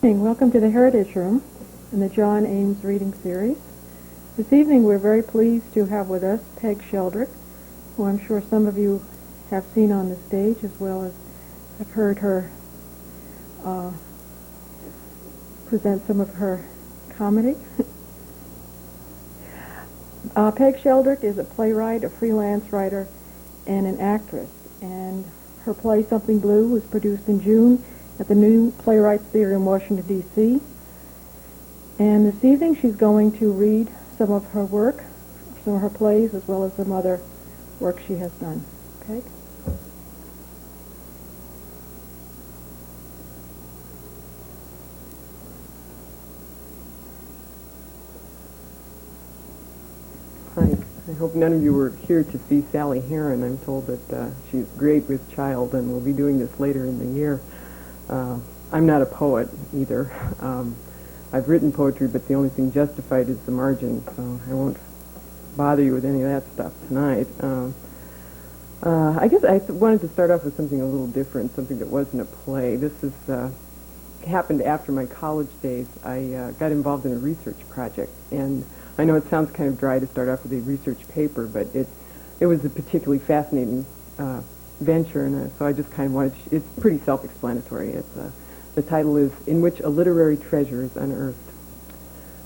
Welcome to the Heritage Room in the John Ames reading series. This evening we're very pleased to have with us Peg Sheldrick, who I'm sure some of you have seen on the stage as well as have heard her present some of her comedy. Peg Sheldrick is a playwright, a freelance writer, and an actress, and her play Something Blue was produced in June at the New Playwrights Theater in Washington, D.C. And this evening she's going to read some of her work, some of her plays, as well as some other work she has done. Peg? Hi. I hope none of you were here to see Sally Heron. I'm told that she's great with child and will be doing this later in the year. I'm not a poet either. I've written poetry, but the only thing justified is the margin, so I won't bother you with any of that stuff tonight. I guess I wanted to start off with something a little different, something that wasn't a play. This is happened after my college days. I got involved in a research project, and I know it sounds kind of dry to start off with a research paper, but it was a particularly fascinating venture, and so I just kind of wanted to, it's pretty self-explanatory. The title is In Which a Literary Treasure is Unearthed.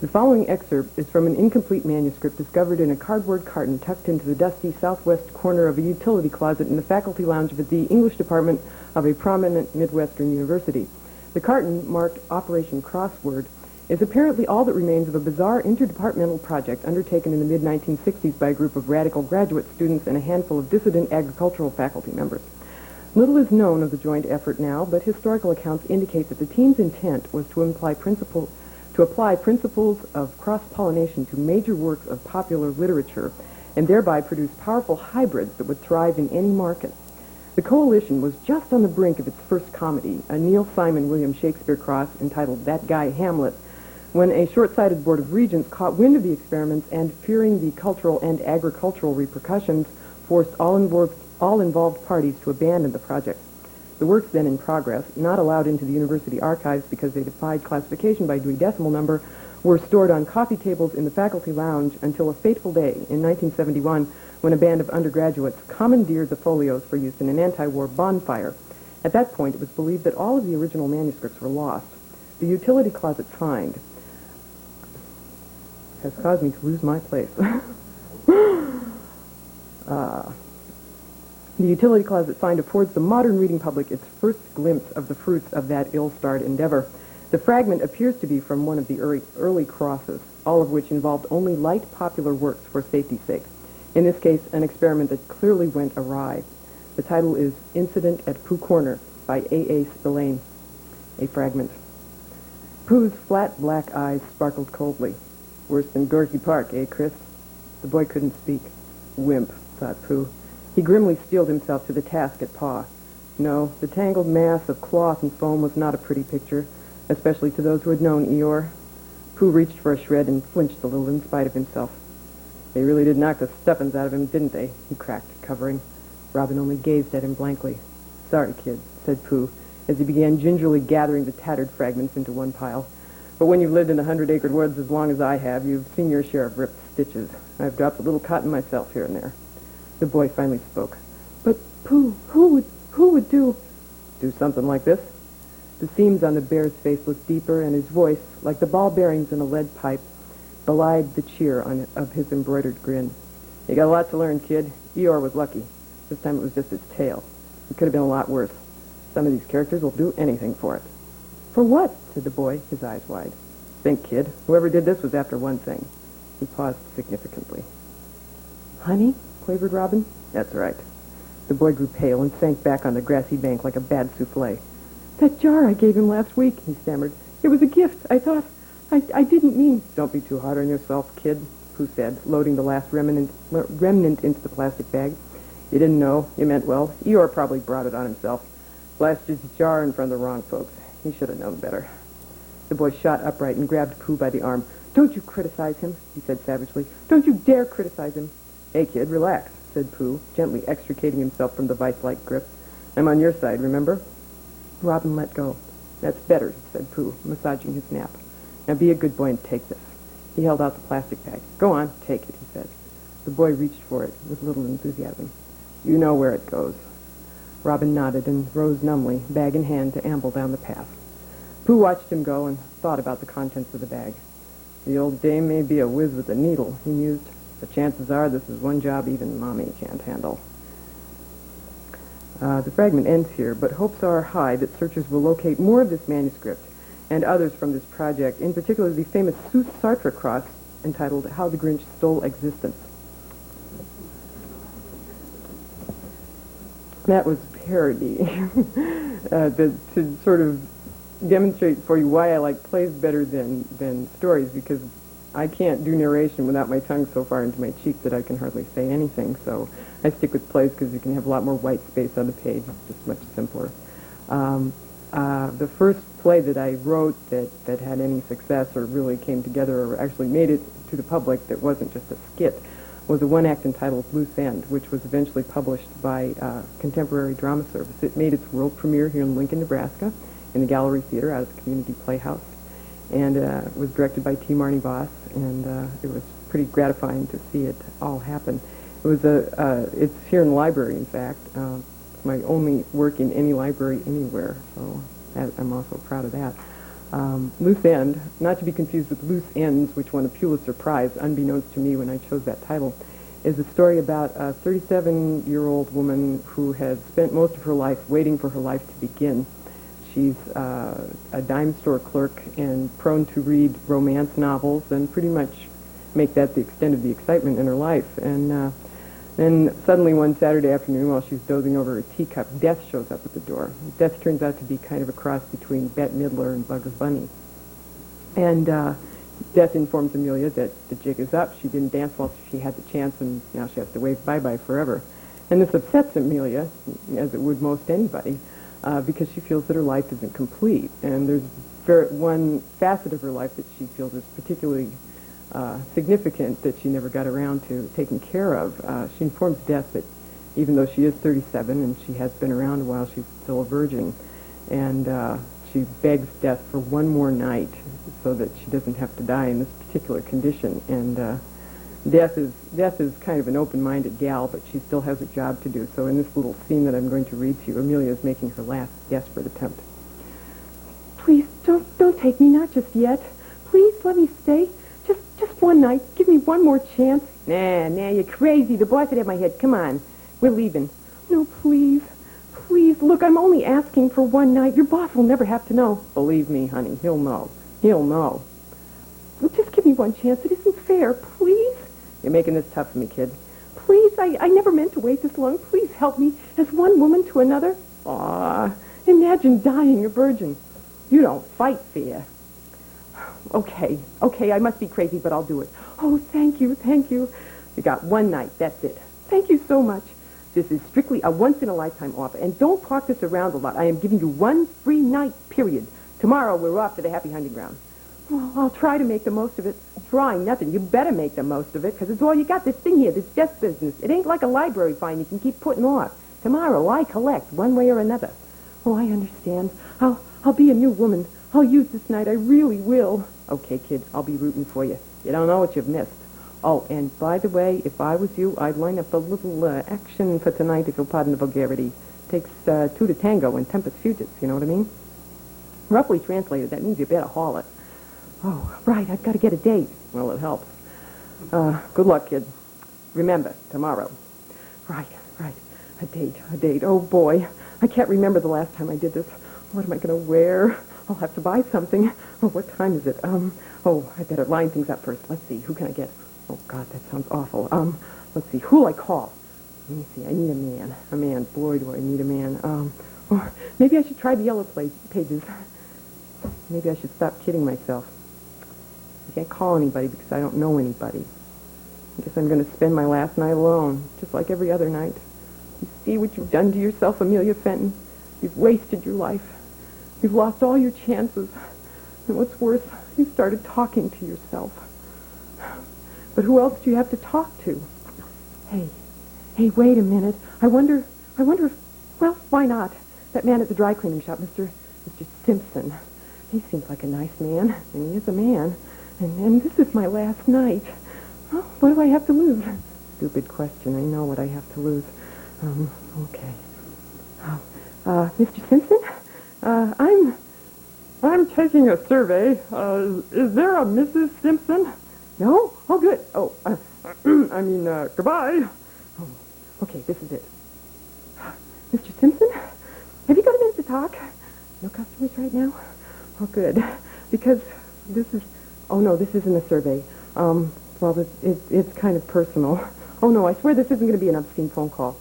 The following excerpt is from an incomplete manuscript discovered in a cardboard carton tucked into the dusty southwest corner of a utility closet in the faculty lounge of the English department of a prominent Midwestern university. The carton, marked Operation Crossword, is apparently all that remains of a bizarre interdepartmental project undertaken in the mid-1960s by a group of radical graduate students and a handful of dissident agricultural faculty members. Little is known of the joint effort now, but historical accounts indicate that the team's intent was to apply principles of cross-pollination to major works of popular literature and thereby produce powerful hybrids that would thrive in any market. The coalition was just on the brink of its first comedy, a Neil Simon William Shakespeare cross entitled That Guy Hamlet, when a short-sighted board of regents caught wind of the experiments and, fearing the cultural and agricultural repercussions, forced all involved parties to abandon the project. The works then in progress, not allowed into the university archives because they defied classification by Dewey Decimal Number, were stored on coffee tables in the faculty lounge until a fateful day in 1971 when a band of undergraduates commandeered the folios for use in an anti-war bonfire. At that point, it was believed that all of the original manuscripts were lost. The utility closet find has caused me to lose my place. The utility closet find affords the modern reading public its first glimpse of the fruits of that ill-starred endeavor. The fragment appears to be from one of the early crosses, all of which involved only light popular works for safety's sake. In this case, an experiment that clearly went awry. The title is Incident at Pooh Corner by A.A. Spillane. A fragment. Pooh's flat black eyes sparkled coldly. Worse than Gorky Park, eh, Chris? The boy couldn't speak. Wimp, thought Pooh. He grimly steeled himself to the task at paw. No, the tangled mass of cloth and foam was not a pretty picture, especially to those who had known Eeyore. Pooh reached for a shred and flinched a little in spite of himself. They really did knock the stuffins out of him, didn't they? He cracked, covering. Robin only gazed at him blankly. Sorry, kid, said Pooh, as he began gingerly gathering the tattered fragments into one pile. But when you've lived in the 100-acre woods as long as I have, you've seen your share of ripped stitches. I've dropped a little cotton myself here and there. The boy finally spoke. But, Pooh, who would do something like this? The seams on the bear's face looked deeper, and his voice, like the ball bearings in a lead pipe, belied the cheer of his embroidered grin. You got a lot to learn, kid. Eeyore was lucky. This time it was just his tail. It could have been a lot worse. Some of these characters will do anything for it. For what? Said the boy, his eyes wide. Think, kid. Whoever did this was after one thing. He paused significantly. Honey? Quavered Robin. That's right. The boy grew pale and sank back on the grassy bank like a bad souffle. That jar I gave him last week, he stammered. It was a gift. I thought... I didn't mean... Don't be too hard on yourself, kid, Pooh said, loading the last remnant into the plastic bag. You didn't know. You meant well. Eeyore probably brought it on himself. Blasted his jar in front of the wrong folks. He should have known better. The boy shot upright and grabbed Pooh by the arm. Don't you criticize him, he said savagely. Don't you dare criticize him. Hey, kid, relax, said Pooh, gently extricating himself from the vice-like grip. I'm on your side, remember? Robin let go. That's better, said Pooh, massaging his nap. Now be a good boy and take this. He held out the plastic bag. Go on, take it, he said. The boy reached for it with little enthusiasm. You know where it goes. Robin nodded and rose numbly, bag in hand, to amble down the path. Pooh watched him go and thought about the contents of the bag. The old dame may be a whiz with a needle, he mused, but chances are this is one job even Mommy can't handle. The fragment ends here, but hopes are high that searchers will locate more of this manuscript and others from this project, in particular the famous Sartre cross entitled How the Grinch Stole Existence. That was parody to sort of demonstrate for you why I like plays better than stories, because I can't do narration without my tongue so far into my cheek that I can hardly say anything. So I stick with plays because you can have a lot more white space on the page. It's just much simpler. The first play that I wrote that had any success or really came together or actually made it to the public that wasn't just a skit was a one-act entitled Loose End, which was eventually published by Contemporary Drama Service. It made its world premiere here in Lincoln, Nebraska, in the Gallery Theater out at the Community Playhouse, and it was directed by T. Marnie Voss, and it was pretty gratifying to see it all happen. It was it's here in the library, in fact. It's my only work in any library anywhere, so I'm also proud of that. Loose End, not to be confused with Loose Ends, which won a Pulitzer Prize, unbeknownst to me when I chose that title, is a story about a 37-year-old woman who has spent most of her life waiting for her life to begin. She's a dime store clerk and prone to read romance novels and pretty much make that the extent of the excitement in her life. And then suddenly one Saturday afternoon, while she's dozing over her teacup, Death shows up at the door. Death turns out to be kind of a cross between Bette Midler and Bugs Bunny. And Death informs Amelia that the jig is up. She didn't dance while she had the chance, and now she has to wave bye-bye forever. And this upsets Amelia, as it would most anybody, because she feels that her life isn't complete. And there's one facet of her life that she feels is particularly significant that she never got around to taking care of. She informs Death that even though she is 37 and she has been around a while, she's still a virgin. And she begs Death for one more night so that she doesn't have to die in this particular condition. And Death is kind of an open-minded gal, but she still has a job to do. So in this little scene that I'm going to read to you, Amelia is making her last desperate attempt. Please, don't take me, not just yet. Please, let me stay. Just one night. Give me one more chance. Nah, you're crazy. The boss would have my head. Come on. We're leaving. No, please. Please, look, I'm only asking for one night. Your boss will never have to know. Believe me, honey, he'll know. He'll know. Just give me one chance. It isn't fair. Please. You're making this tough for me, kid. Please, I never meant to wait this long. Please help me as one woman to another. Aw, imagine dying a virgin. You don't fight fair. Okay, I must be crazy, but I'll do it. Oh, thank you. You got one night, that's it. Thank you so much. This is strictly a once-in-a-lifetime offer, and don't talk this around a lot. I am giving you one free night, period. Tomorrow, we're off to the happy hunting ground. Well, I'll try to make the most of it. Try nothing. You better make the most of it, because it's all you got, this thing here, this death business. It ain't like a library fine you can keep putting off. Tomorrow, I collect, one way or another. Oh, I understand. I'll be a new woman. I'll use this night. I really will. Okay, kid, I'll be rooting for you. You don't know what you've missed. Oh, and by the way, if I was you, I'd line up a little action for tonight, if you'll pardon the vulgarity. Takes two to tango in Tempest Fugits, you know what I mean? Roughly translated, that means you better haul it. Oh, right, I've got to get a date. Well, it helps. Good luck, kid. Remember, tomorrow. Right. A date. Oh, boy. I can't remember the last time I did this. What am I going to wear? I'll have to buy something. Oh, what time is it? I better line things up first. Let's see. Who can I get? Oh, God, that sounds awful. Let's see. Who'll I call? Let me see. I need a man. A man. Boy, do I need a man. Or maybe I should try the yellow pages. Maybe I should stop kidding myself. I can't call anybody because I don't know anybody. I guess I'm going to spend my last night alone, just like every other night. You see what you've done to yourself, Amelia Fenton? You've wasted your life. You've lost all your chances. And what's worse, you've started talking to yourself. But who else do you have to talk to? Hey, wait a minute. I wonder if, well, why not? That man at the dry cleaning shop, Mr. Mr. Simpson. He seems like a nice man, and he is a man. And this is my last night. Oh, what do I have to lose? Stupid question. I know what I have to lose. Okay. Mr. Simpson? I'm taking a survey. Is there a Mrs. Simpson? No? Oh, good. Oh, goodbye. Oh, okay, this is it. Mr. Simpson? Have you got a minute to talk? No customers right now? Oh, good. Because this is... Oh, no, this isn't a survey. Well, it's kind of personal. Oh, no, I swear this isn't going to be an obscene phone call.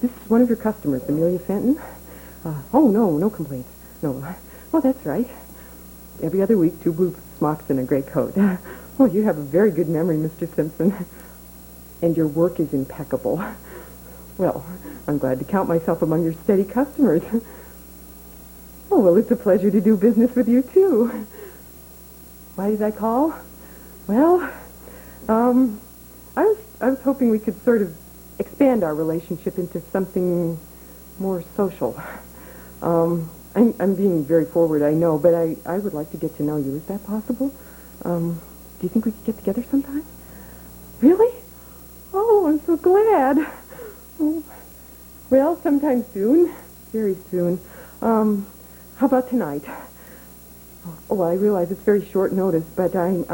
This is one of your customers, Amelia Fenton. Oh, no complaints. No. Well, that's right. Every other week, 2 blue smocks and a gray coat. Well, you have a very good memory, Mr. Simpson. And your work is impeccable. Well, I'm glad to count myself among your steady customers. Oh, well, it's a pleasure to do business with you, too. Why did I call? Well, I was hoping we could sort of expand our relationship into something more social. I'm being very forward, I know, but I would like to get to know you. Is that possible? Do you think we could get together sometime? Really? Oh, I'm so glad. Oh, well, sometime soon. Very soon. How about tonight? Oh, well, I realize it's very short notice, but I'm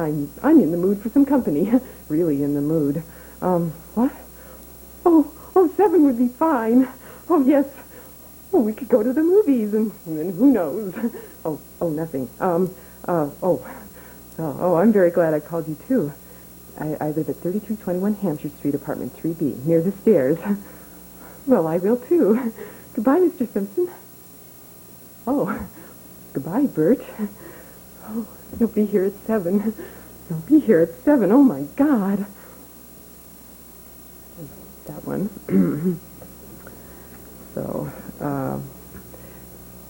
in the mood for some company. Really in the mood. What? Oh, 7 would be fine. Oh, yes. Oh, we could go to the movies, and then who knows? Oh, nothing. I'm very glad I called you, too. I live at 3321 Hampshire Street, apartment 3B, near the stairs. Well, I will, too. Goodbye, Mr. Simpson. Oh, goodbye, Bert. Oh, you'll be here at 7. You'll be here at 7. Oh, my God. That one. So,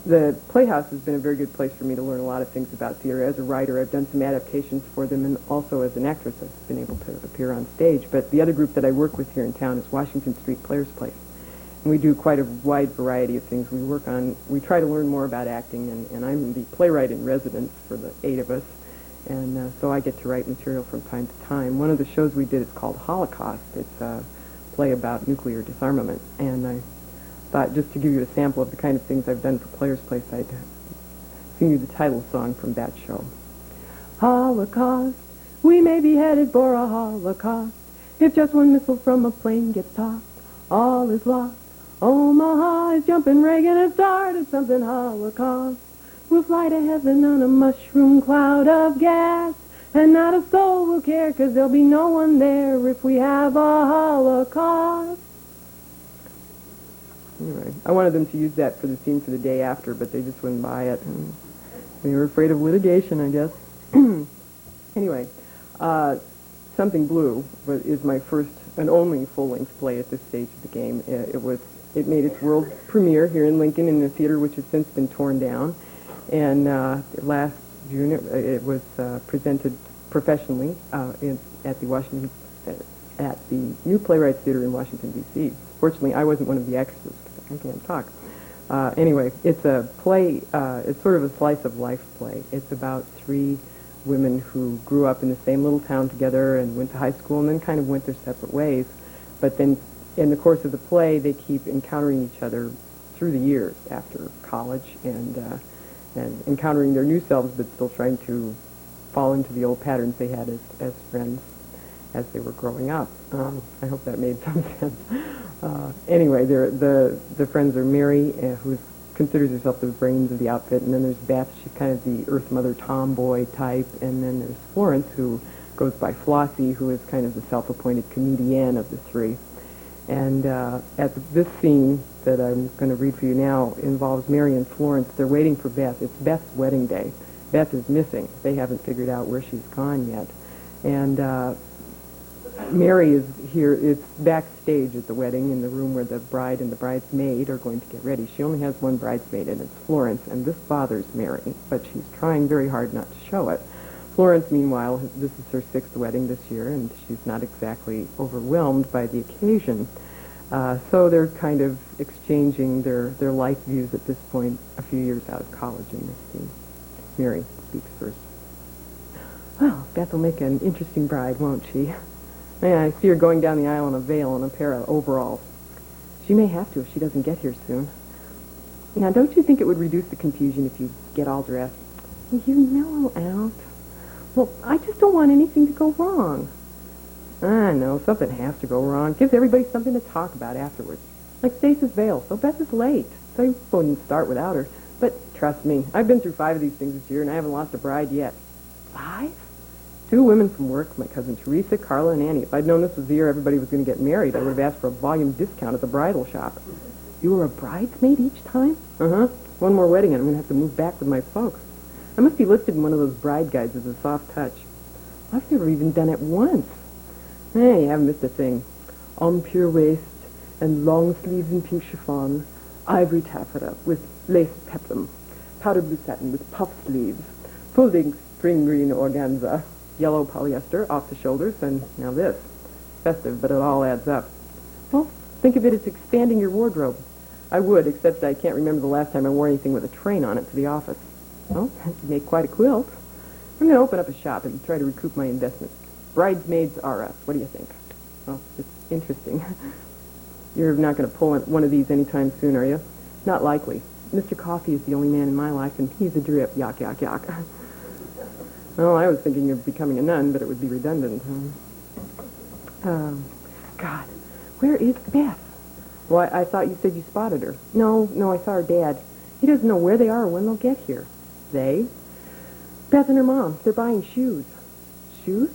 the Playhouse has been a very good place for me to learn a lot of things about theater. As a writer, I've done some adaptations for them, and also as an actress, I've been able to appear on stage. But the other group that I work with here in town is Washington Street Players Place. And we do quite a wide variety of things. We try to learn more about acting, and I'm the playwright in residence for the 8 of us. And so I get to write material from time to time. One of the shows we did is called Holocaust. It's a play about nuclear disarmament. And I thought, just to give you a sample of the kind of things I've done for Players Place, I'd sing you the title song from that show. Holocaust, we may be headed for a holocaust. If just one missile from a plane gets tossed, all is lost. Omaha is jumping, Reagan has started something. Holocaust, we'll fly to heaven on a mushroom cloud of gas, and not a soul will care, 'cause there'll be no one there if we have a holocaust. Anyway, I wanted them to use that for the scene for the day after, but they just wouldn't buy it. And they were afraid of litigation, I guess. Anyway, Something Blue is my first and only full-length play at this stage of the game. It made its world premiere here in Lincoln in a theater which has since been torn down. And last June it was presented professionally at the New Playwrights Theater in Washington, D.C. Fortunately, I wasn't one of the actresses. I can't talk. Anyway, it's a play. It's sort of a slice of life play. It's about 3 women who grew up in the same little town together and went to high school and then kind of went their separate ways. But then in the course of the play, they keep encountering each other through the years after college and encountering their new selves, but still trying to fall into the old patterns they had as friends as they were growing up. I hope that made some sense. Anyway, the friends are Mary, who considers herself the brains of the outfit, and then there's Beth. She's kind of the Earth Mother tomboy type, and then there's Florence, who goes by Flossie, who is kind of the self-appointed comedian of the 3. And this scene that I'm going to read for you now involves Mary and Florence. They're waiting for Beth. It's Beth's wedding day. Beth is missing. They haven't figured out where she's gone yet. And Mary is here. It's backstage at the wedding in the room where the bride and the bridesmaid are going to get ready. She only has one bridesmaid, and it's Florence, and this bothers Mary, but she's trying very hard not to show it. Florence, meanwhile, this is her 6th wedding this year, and she's not exactly overwhelmed by the occasion. So they're kind of exchanging their life views at this point, a few years out of college in this scene. Mary speaks first. Well, Beth will make an interesting bride, won't she? Yeah, I see her going down the aisle in a veil and a pair of overalls. She may have to if she doesn't get here soon. Now, don't you think it would reduce the confusion if you get all dressed? You know I'm out. Well, I just don't want anything to go wrong. I know, something has to go wrong. Gives everybody something to talk about afterwards. Like Stace's veil, so Beth is late. So you wouldn't start without her. But trust me, I've been through 5 of these things this year, and I haven't lost a bride yet. 5? 2 women from work, my cousin Teresa, Carla, and Annie. If I'd known this was the year everybody was going to get married, I would have asked for a volume discount at the bridal shop. You were a bridesmaid each time? Uh-huh. One more wedding, and I'm going to have to move back with my folks. I must be listed in one of those bride guides as a soft touch. I've never even done it once. Hey, you haven't missed a thing. On pure waist and long sleeves in pink chiffon, ivory taffeta with lace peplum, powder blue satin with puff sleeves, full-length spring green organza, yellow polyester off the shoulders, and now this. Festive, but it all adds up. Well, think of it as expanding your wardrobe. I would, except I can't remember the last time I wore anything with a train on it to the office. Well, you make quite a quilt. I'm going to open up a shop and try to recoup my investment. Bridesmaids are us. What do you think? Well, it's interesting. You're not going to pull one of these anytime soon, are you? Not likely. Mr. Coffee is the only man in my life, and he's a drip. Yak, yak, yak. Well, I was thinking of becoming a nun, but it would be redundant. God, where is Beth? Well, I thought you said you spotted her. No, I saw her dad. He doesn't know where they are or when they'll get here. They? Beth and her mom. They're buying shoes. Shoes?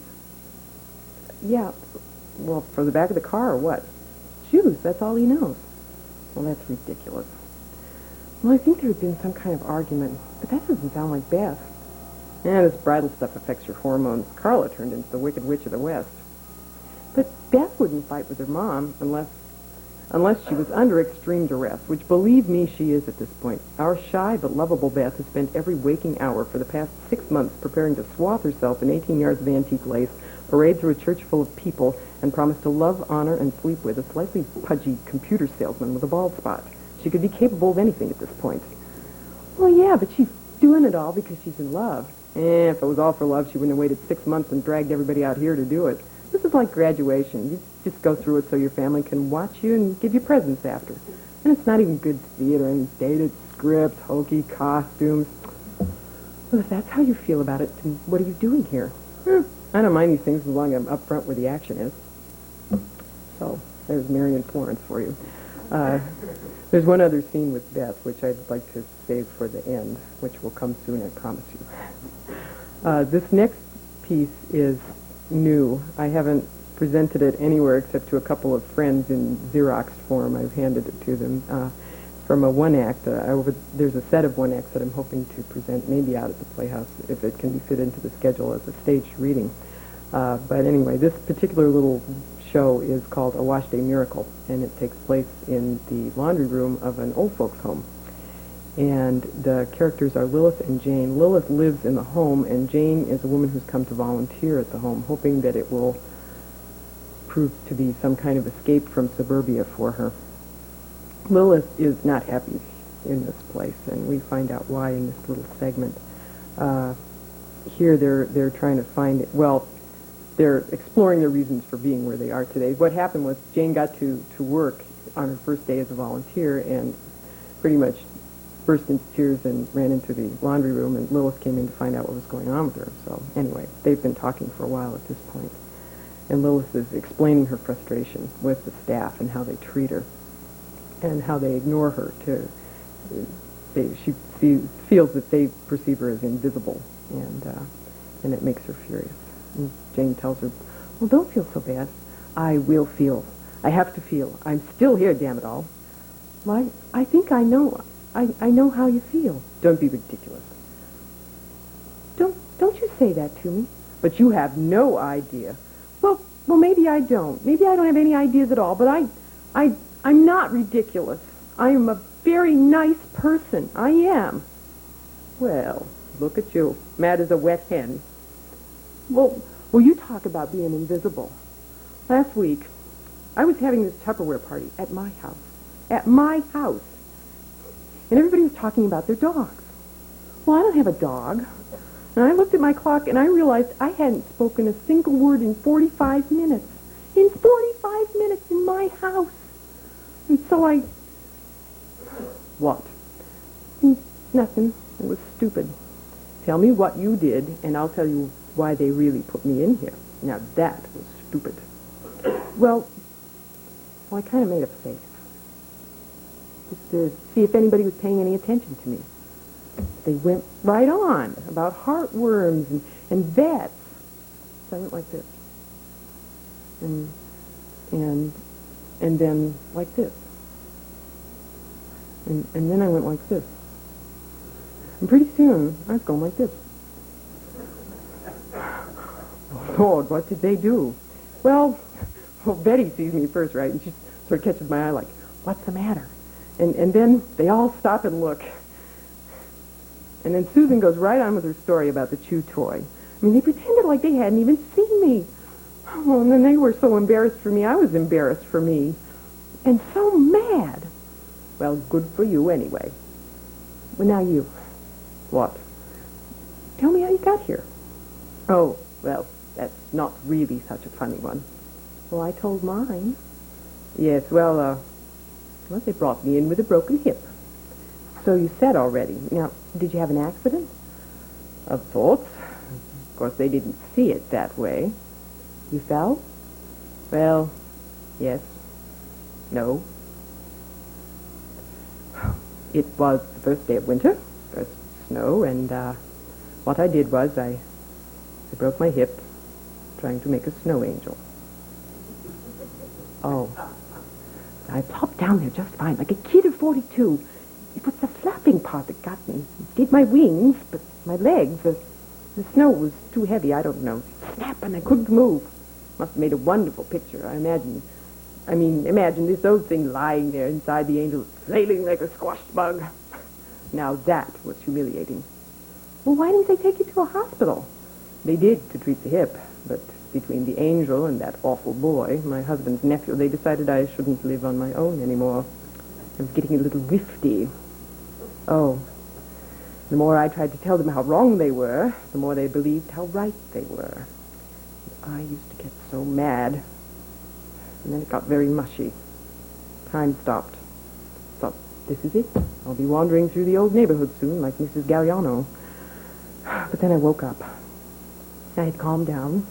Yeah. Well, for the back of the car or what? Shoes, that's all he knows. Well, that's ridiculous. Well, I think there had been some kind of argument, but that doesn't sound like Beth. Yeah, this bridal stuff affects your hormones. Carla turned into the Wicked Witch of the West. But Beth wouldn't fight with her mom unless she was under extreme duress, which, believe me, she is at this point. Our shy but lovable Beth has spent every waking hour for the past 6 months preparing to swathe herself in 18 yards of antique lace, parade through a church full of people, and promise to love, honor, and sleep with a slightly pudgy computer salesman with a bald spot. She could be capable of anything at this point. Well, yeah, but she's doing it all because she's in love. If it was all for love, she wouldn't have waited 6 months and dragged everybody out here to do it. This is like graduation. You just go through it so your family can watch you and give you presents after. And it's not even good theater and dated scripts, hokey costumes. Well, if that's how you feel about it, then what are you doing here? I don't mind these things as long as I'm up front where the action is. So, there's Mary and Florence for you. There's one other scene with Beth, which I'd like to save for the end, which will come soon, I promise you. This next piece is new. I haven't presented it anywhere except to a couple of friends in Xerox form. I've handed it to them. From a one-act. There's a set of one-acts that I'm hoping to present maybe out at the Playhouse if it can be fit into the schedule as a staged reading. But anyway, this particular little show is called A Wash Day Miracle, and it takes place in the laundry room of an old folks' home. And the characters are Lilith and Jane. Lilith lives in the home, and Jane is a woman who's come to volunteer at the home, hoping that it will prove to be some kind of escape from suburbia for her. Lilith is not happy in this place, and we find out why in this little segment. Here they're trying to find it. Well, they're exploring their reasons for being where they are today. What happened was Jane got to work on her first day as a volunteer and pretty much burst into tears and ran into the laundry room, and Lilith came in to find out what was going on with her. So anyway, they've been talking for a while at this point, and Lilith is explaining her frustration with the staff and how they treat her and how they ignore her. She feels that they perceive her as invisible, and it makes her furious. And Jane tells her, well, don't feel so bad. I will feel. I have to feel. I'm still here, damn it all. Why, I think I know. I know how you feel. Don't be ridiculous. Don't you say that to me. But you have no idea. Well, maybe I don't. Maybe I don't have any ideas at all, but I'm not ridiculous. I am a very nice person. I am. Well, look at you, mad as a wet hen. Well, you talk about being invisible. Last week, I was having this Tupperware party at my house. At my house. And everybody was talking about their dogs. Well, I don't have a dog. And I looked at my clock and I realized I hadn't spoken a single word in 45 minutes. In 45 minutes in my house. And so I... What? Nothing. It was stupid. Tell me what you did, and I'll tell you why they really put me in here. Now that was stupid. Well, I kind of made a face. Just to see if anybody was paying any attention to me. They went right on about heartworms and vets. So I went like this. And then like this. And then I went like this. And pretty soon, I was going like this. Oh, Lord, what did they do? Well, Betty sees me first, right? And she sort of catches my eye like, what's the matter? And then they all stop and look. And then Susan goes right on with her story about the chew toy. I mean, they pretended like they hadn't even seen me. Oh, and then they were so embarrassed for me, I was embarrassed for me. And so mad. Well, good for you anyway. Well, now you. What? Tell me how you got here. Oh, well, that's not really such a funny one. Well, I told mine. Yes, well, they brought me in with a broken hip. So you said already. Now, did you have an accident? Of sorts. Of course, they didn't see it that way. You fell? Well, yes. No. It was the first day of winter, first snow, and what I did was I broke my hip trying to make a snow angel. Oh. I popped down there just fine, like a kid of 42. It was the flapping part that got me. It did my wings, but my legs, the snow was too heavy, I don't know. Snap, and I couldn't move. Must have made a wonderful picture, I imagine. Imagine this old thing lying there inside the angel, flailing like a squashed bug. Now that was humiliating. Well, why didn't they take you to a hospital? They did to treat the hip, but between the angel and that awful boy, my husband's nephew, they decided I shouldn't live on my own anymore. I was getting a little rifty. Oh, the more I tried to tell them how wrong they were, the more they believed how right they were. I used to get so mad. And then it got very mushy. Time stopped. Thought, this is it. I'll be wandering through the old neighborhood soon, like Mrs. Galliano. But then I woke up. I had calmed down.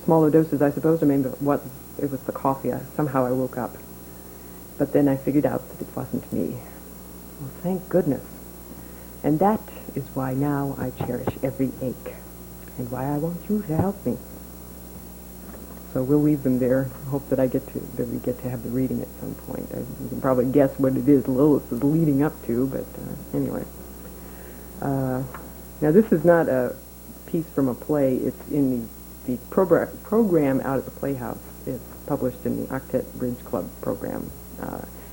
Smaller doses, I suppose. It was the coffee. Somehow I woke up. But then I figured out that it wasn't me. Well, thank goodness. And that is why now I cherish every ache. And why I want you to help me. So we'll leave them there. Hope that we get to have the reading at some point. You can probably guess what it is Lois is leading up to, but anyway. Now this is not a piece from a play. It's in the program out at the Playhouse. It's published in the Octet Bridge Club program.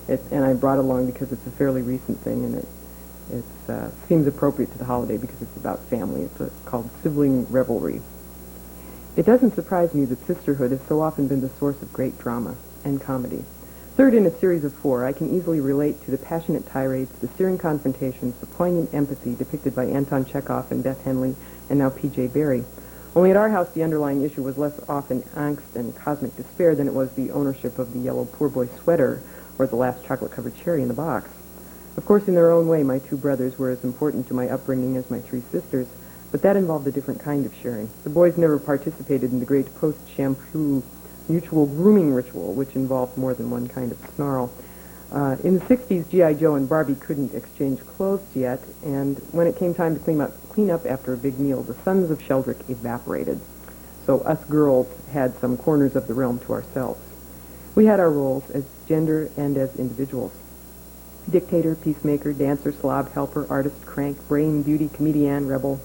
And I brought it along because it's a fairly recent thing, and it seems appropriate to the holiday because it's about family. It's called Sibling Revelry. It doesn't surprise me that sisterhood has so often been the source of great drama and comedy. Third in a series of 4, I can easily relate to the passionate tirades, the searing confrontations, the poignant empathy depicted by Anton Chekhov and Beth Henley, and now P.J. Barry. Only at our house, the underlying issue was less often angst and cosmic despair than it was the ownership of the yellow poor boy sweater or the last chocolate-covered cherry in the box. Of course, in their own way, my 2 brothers were as important to my upbringing as my 3 sisters, but that involved a different kind of sharing. The boys never participated in the great post-shampoo mutual grooming ritual, which involved more than one kind of snarl. In the 60s, G.I. Joe and Barbie couldn't exchange clothes yet, and when it came time to clean up after a big meal, the sons of Sheldrick evaporated. So us girls had some corners of the realm to ourselves. We had our roles as gender and as individuals. Dictator, peacemaker, dancer, slob, helper, artist, crank, brain, beauty, comedian, rebel.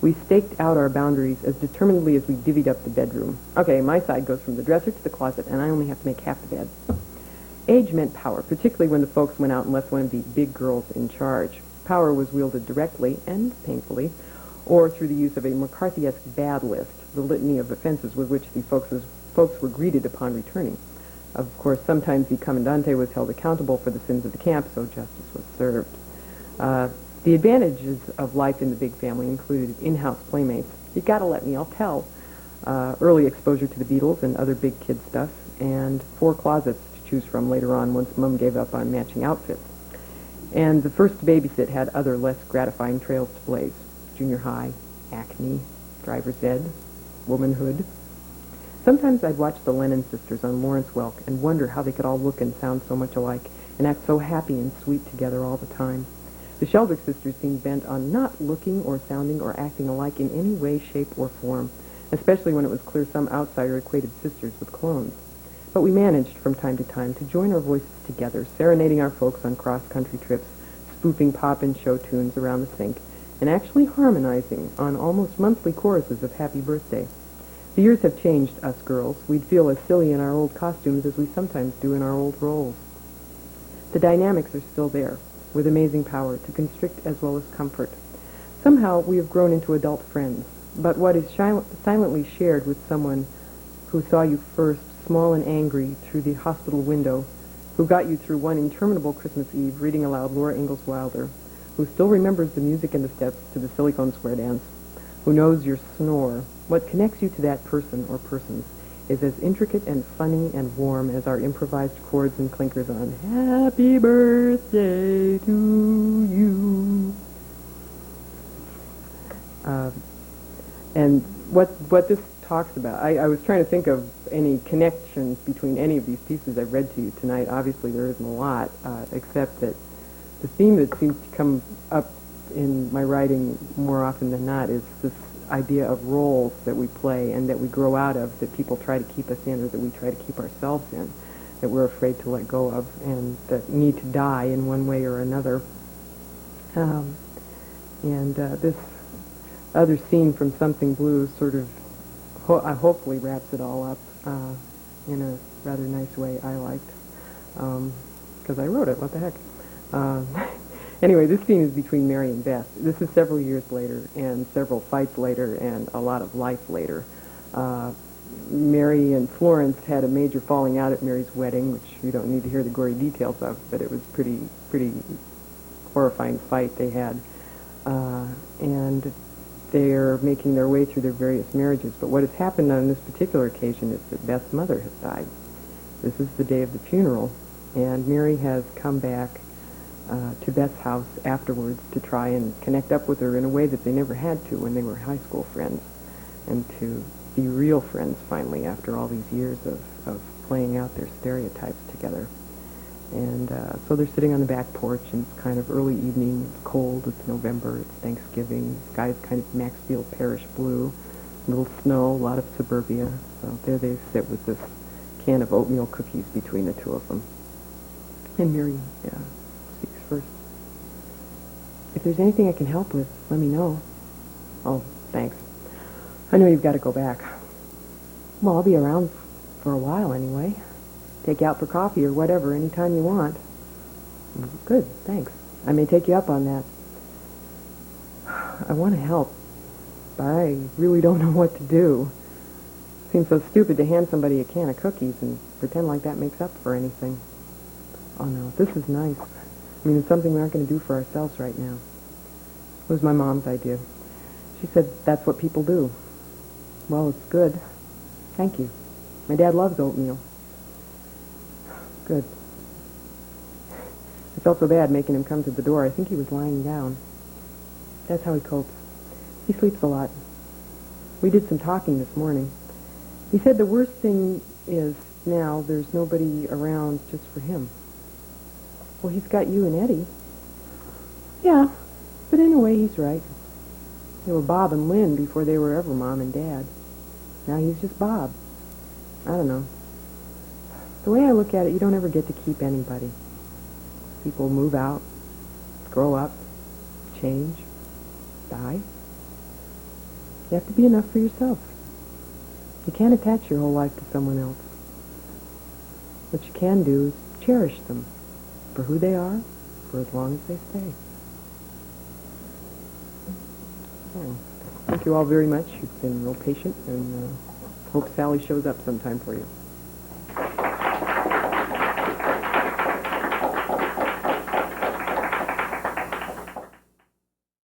We staked out our boundaries as determinedly as we divvied up the bedroom. Okay, my side goes from the dresser to the closet, and I only have to make half the bed. Age meant power, particularly when the folks went out and left one of the big girls in charge. Power was wielded directly and painfully, or through the use of a McCarthyesque bad list, the litany of offenses with which the folks' folks were greeted upon returning. Of course, sometimes the commandante was held accountable for the sins of the camp, so justice was served. The advantages of life in the big family included in-house playmates. You gotta let me, I'll tell. Early exposure to the Beatles and other big kid stuff, and 4 closets to choose from later on once Mum gave up on matching outfits. And the first to babysit had other less gratifying trails to blaze. Junior high, acne, driver's ed, womanhood. Sometimes I'd watch the Lennon sisters on Lawrence Welk and wonder how they could all look and sound so much alike and act so happy and sweet together all the time. The Sheldrick sisters seemed bent on not looking or sounding or acting alike in any way, shape, or form, especially when it was clear some outsider equated sisters with clones. But we managed from time to time to join our voices together, serenading our folks on cross-country trips, spoofing pop and show tunes around the sink, and actually harmonizing on almost monthly choruses of Happy Birthday. The years have changed us girls. We'd feel as silly in our old costumes as we sometimes do in our old roles. The dynamics are still there, with amazing power to constrict as well as comfort. Somehow we have grown into adult friends, but what is silently shared with someone who saw you first, small and angry, through the hospital window, who got you through one interminable Christmas Eve reading aloud Laura Ingalls Wilder, who still remembers the music and the steps to the Silicon Square dance, who knows your snore. What connects you to that person or persons is as intricate and funny and warm as our improvised chords and clinkers on Happy Birthday to You. And what this talks about, I was trying to think of any connections between any of these pieces I've read to you tonight. Obviously there isn't a lot, except that the theme that seems to come up in my writing more often than not is this idea of roles that we play and that we grow out of, that people try to keep us in or that we try to keep ourselves in, that we're afraid to let go of and that need to die in one way or another. This other scene from Something Blue sort of hopefully wraps it all up in a rather nice way I liked, because I wrote it, what the heck. Anyway, this scene is between Mary and Beth. This is several years later and several fights later and a lot of life later. Mary and Florence had a major falling out at Mary's wedding, which you don't need to hear the gory details of, but it was pretty horrifying fight they had. And they're making their way through their various marriages. But what has happened on this particular occasion is that Beth's mother has died. This is the day of the funeral, and Mary has come back to Beth's house afterwards to try and connect up with her in a way that they never had to when they were high school friends, and to be real friends finally after all these years of playing out their stereotypes together. And so they're sitting on the back porch, and it's kind of early evening, it's cold, it's November, it's Thanksgiving, the sky's kind of Maxfield Parish blue, a little snow, a lot of suburbia. So there they sit with this can of oatmeal cookies between the two of them. And Mary speaks first. If there's anything I can help with, let me know. Oh, thanks. I know you've got to go back. Well, I'll be around for a while anyway. Take you out for coffee or whatever anytime you want. Good, thanks. I may take you up on that. I want to help, but I really don't know what to do. Seems so stupid to hand somebody a can of cookies and pretend like that makes up for anything. Oh no, this is nice. I mean, it's something we aren't going to do for ourselves right now. It was my mom's idea. She said that's what people do. Well, it's good. Thank you. My dad loves oatmeal. Good. I felt so bad making him come to the door. I think he was lying down. That's how he copes. He sleeps a lot. We did some talking this morning. He said the worst thing is now there's nobody around just for him. Well, he's got you and Eddie. Yeah, but in a way he's right. They were Bob and Lynn before they were ever Mom and Dad. Now he's just Bob. I don't know. The way I look at it, you don't ever get to keep anybody. People move out, grow up, change, die. You have to be enough for yourself. You can't attach your whole life to someone else. What you can do is cherish them for who they are, for as long as they stay. Oh, thank you all very much. You've been real patient and Hope Sally shows up sometime for you.